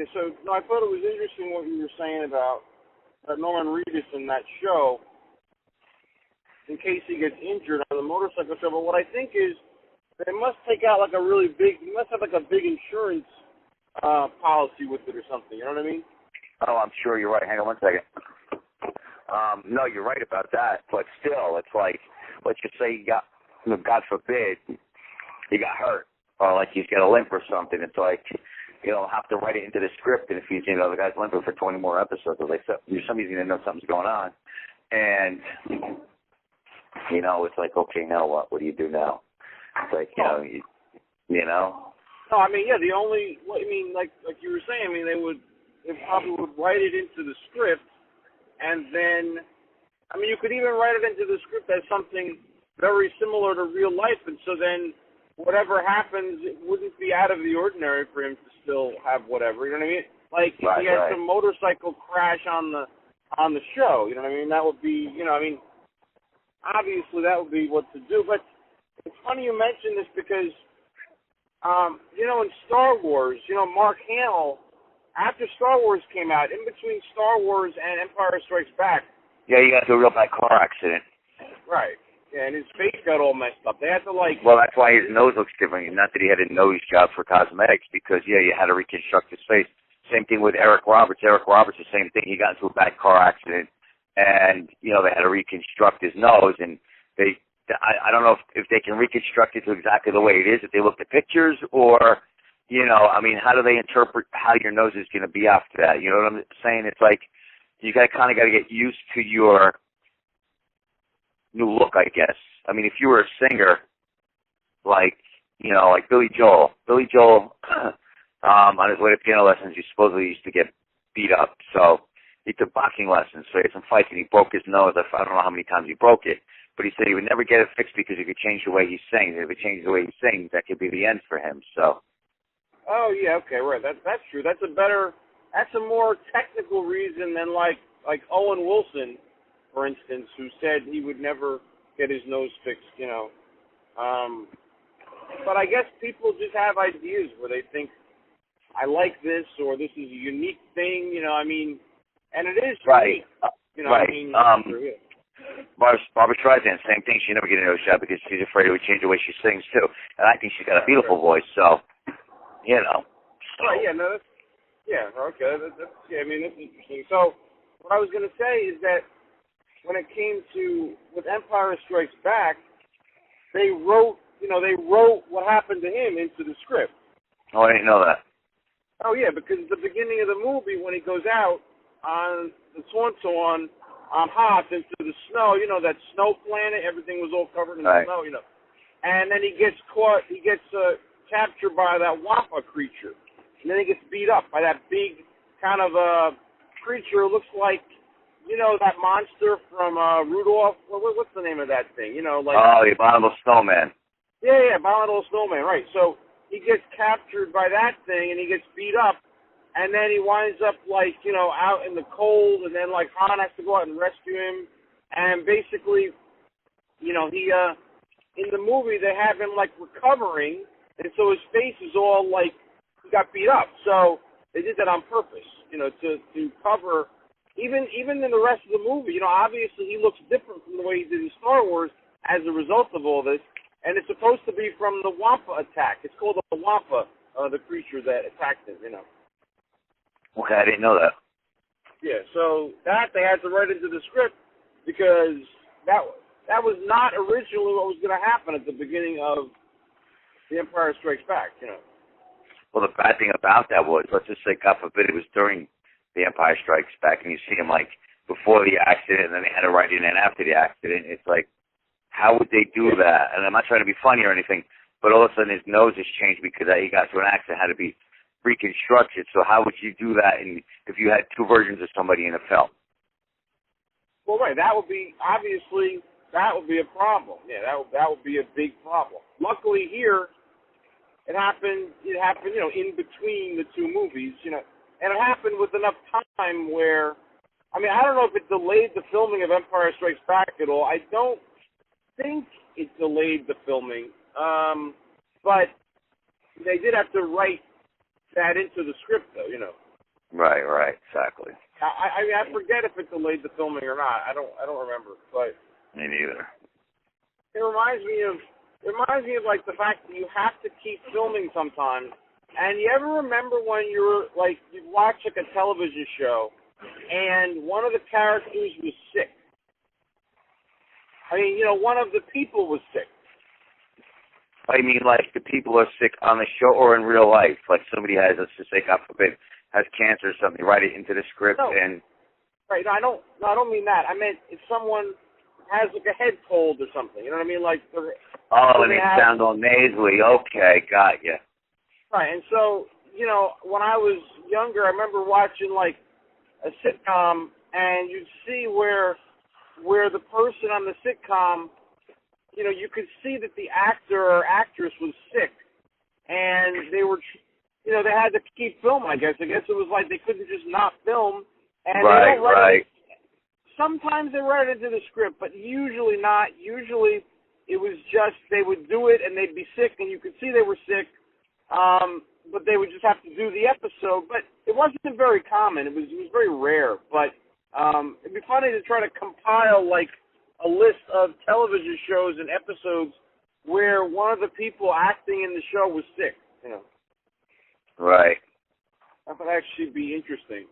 Yeah, so no, I thought it was interesting what you were saying about Norman Reedus in that show, in case he gets injured on the motorcycle show. But what I think is they must take out like a really big, you must have like a big insurance policy with it or something. You know what I mean? Oh, I'm sure you're right. Hang on one second. No, you're right about that. But still, it's like, let's just say you got, God forbid, he got hurt, or like he's got a limp or something. It's like, you don't have to write it into the script. And if he's, the guy's limping for 20 more episodes, like somebody's going to know something's going on. And, it's like, okay, now what? What do you do now? It's like, you know. No, I mean, yeah, like you were saying, they probably would write it into the script, and then, you could even write it into the script as something very similar to real life, and so then whatever happens, it wouldn't be out of the ordinary for him to still have whatever, you know what I mean? Like, if he had some motorcycle crash on the show, you know what I mean? That would be, obviously that would be what to do, but it's funny you mention this because, in Star Wars, Mark Hamill, after Star Wars came out, in between Star Wars and Empire Strikes Back. Yeah, he got into a real bad car accident. Right. Yeah, and his face got all messed up. They had to Well, that's why his nose looks different. Not that he had a nose job for cosmetics, because, you had to reconstruct his face. Same thing with Eric Roberts. Eric Roberts, the same thing. He got into a bad car accident, and, they had to reconstruct his nose, and I don't know if they can reconstruct it to exactly the way it is, if they look at pictures, or, how do they interpret how your nose is going to be after that? You know what I'm saying? It's like you got to get used to your new look, I guess. If you were a singer, like Billy Joel. Billy Joel, on his way to piano lessons, he supposedly used to get beat up, so he took boxing lessons. So he had some fights, and he broke his nose. I don't know how many times he broke it. But he said he would never get it fixed because he could change the way he sings. If it changed the way he sings, that could be the end for him. So. Oh yeah, okay, right. That's true. That's a more technical reason than like Owen Wilson, for instance, who said he would never get his nose fixed. But I guess people just have ideas where they think, I like this, or this is a unique thing. And it is right. unique. Right. Barbara Streisand, same thing. She never get a nose job because she's afraid it would change the way she sings too. And I think she's got a beautiful voice, so. Right, yeah, no, okay, that's interesting. So, what I was going to say is that when it came to, with Empire Strikes Back, they wrote what happened to him into the script. Oh, I didn't know that. Oh, yeah, because at the beginning of the movie, when he goes out on the Swan on Hoth into the snow, that snow planet, everything was all covered in snow, and then he gets caught, captured by that Wampa creature, and then he gets beat up by that big kind of creature. It looks like, that monster from Rudolph. What's the name of that thing? The abominable snowman. Yeah, abominable snowman. Right. So he gets captured by that thing, and he gets beat up, and then he winds up out in the cold, and then Han has to go out and rescue him, and basically, he in the movie they have him recovering. And so his face is all he got beat up. So they did that on purpose, to cover. Even in the rest of the movie, obviously he looks different from the way he did in Star Wars as a result of all this. And it's supposed to be from the Wampa attack. It's called the Wampa, the creature that attacked him, Okay, I didn't know that. Yeah, so that they had to write into the script because that was not originally what was going to happen at the beginning of The Empire Strikes Back, Well, the bad thing about that was, let's just say, God forbid, it was during The Empire Strikes Back, and you see him, before the accident, and then they had to write it in after the accident. It's like, how would they do that? And I'm not trying to be funny or anything, but all of a sudden his nose has changed because he got to an accident, had to be reconstructed. So how would you do that if you had two versions of somebody in a film? Well, right, that would be a problem. Yeah, that would be a big problem. Luckily here, it happened, in between the two movies, and it happened with enough time where, I don't know if it delayed the filming of Empire Strikes Back at all. I don't think it delayed the filming, but they did have to write that into the script, though, Right, exactly. I mean, I forget if it delayed the filming or not. I don't remember, but Me neither. it reminds me of like the fact that you have to keep filming sometimes. And you ever remember when you were like you'd watch like a television show and one of the characters was sick? I mean, you know, one of the people was sick. I mean, like the people are sick on the show or in real life. Like somebody has, let's just say, God forbid, has cancer or something. Write it into the script and. Right. No, I don't mean that. I meant if someone has like a head cold or something. You know what I mean? Like. And they sound all nasally. Okay, got you. Right. And so, you know, when I was younger, I remember watching like a sitcom, and you'd see where the person on the sitcom, you know, you could see that the actor or actress was sick, and they were, you know, they had to keep filming. I guess it was like they couldn't just not film. And right. Sometimes they write it into the script, but usually not. Usually it was just they would do it and they'd be sick, and you could see they were sick, but they would just have to do the episode. But it wasn't very common. It was very rare. But it'd be funny to try to compile like a list of television shows and episodes where one of the people acting in the show was sick. You know. Right. That would actually be interesting.